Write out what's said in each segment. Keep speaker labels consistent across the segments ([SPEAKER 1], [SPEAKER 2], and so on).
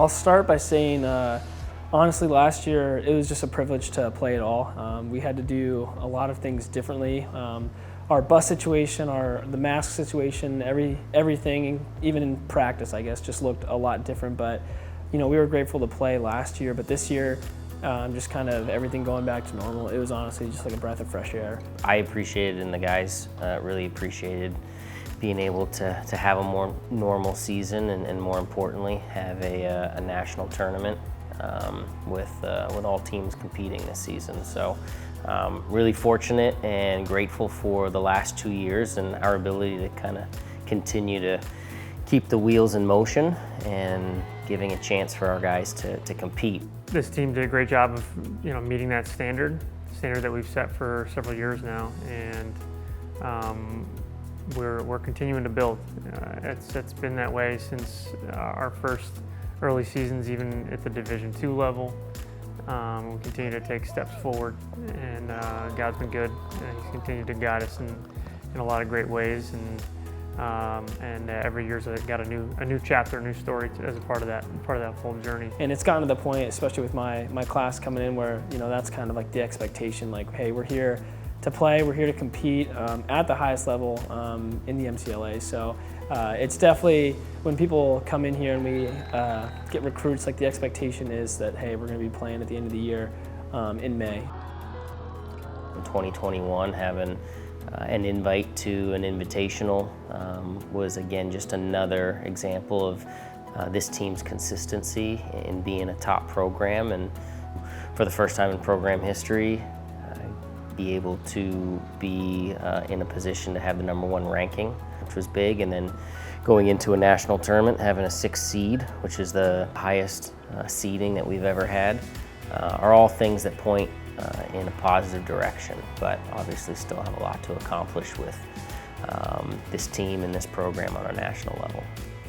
[SPEAKER 1] I'll start by saying, honestly, last year it was just a privilege to play it all. We had to do a lot of things differently. Our bus situation, the mask situation, everything, even in practice, I guess, just looked a lot different. But we were grateful to play last year. But this year, just kind of everything going back to normal. It was honestly just like a breath of fresh air.
[SPEAKER 2] I appreciated, and the guys really appreciated being able to have a more normal season, and more importantly, have a national tournament with all teams competing this season. So really fortunate and grateful for the last 2 years and our ability to kind of continue to keep the wheels in motion and giving a chance for our guys to compete.
[SPEAKER 3] This team did a great job of meeting that standard that we've set for several years now, and we're continuing to build. It's been that way since our first early seasons, even at the Division II level. We continue to take steps forward, and God's been good. He's continued to guide us in a lot of great ways, and every year's got a new chapter, a new story as a part of that whole journey.
[SPEAKER 1] And it's gotten to the point, especially with my class coming in, where that's kind of like the expectation. Like, hey, we're here to play, we're here to compete at the highest level in the MCLA. So it's definitely, when people come in here and we get recruits, like the expectation is that, hey, we're going to be playing at the end of the year in May.
[SPEAKER 2] In 2021, having an invite to an invitational was again just another example of this team's consistency in being a top program, and for the first time in program history, be able to be in a position to have the #1 ranking, which was big, and then going into a national tournament, having a 6th seed, which is the highest seeding that we've ever had, are all things that point in a positive direction, but obviously still have a lot to accomplish with this team and this program on a national level.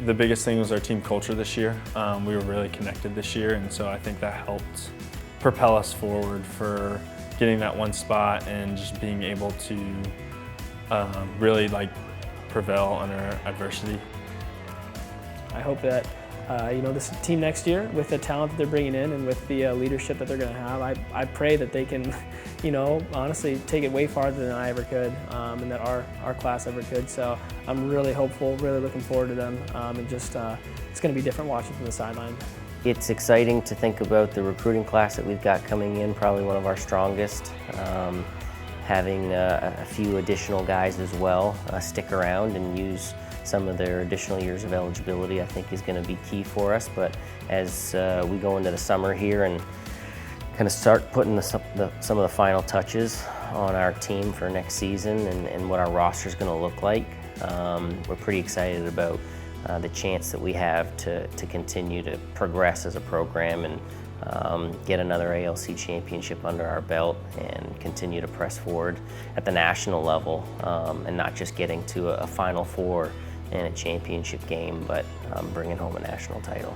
[SPEAKER 4] The biggest thing was our team culture this year. We were really connected this year, and so I think that helped propel us forward for getting that one spot and just being able to really prevail under adversity.
[SPEAKER 1] I hope that this team next year, with the talent that they're bringing in and with the leadership that they're going to have, I pray that they can, honestly take it way farther than I ever could, and that our class ever could. So I'm really hopeful, really looking forward to them, and just it's going to be different watching from the sideline.
[SPEAKER 2] It's exciting to think about the recruiting class that we've got coming in, probably one of our strongest. Having a few additional guys as well stick around and use some of their additional years of eligibility, I think is going to be key for us. But as we go into the summer here and kind of start putting some of the final touches on our team for next season and what our roster is going to look like, we're pretty excited about the chance that we have to continue to progress as a program and get another ALC championship under our belt and continue to press forward at the national level, and not just getting to a Final Four and a championship game, but bringing home a national title.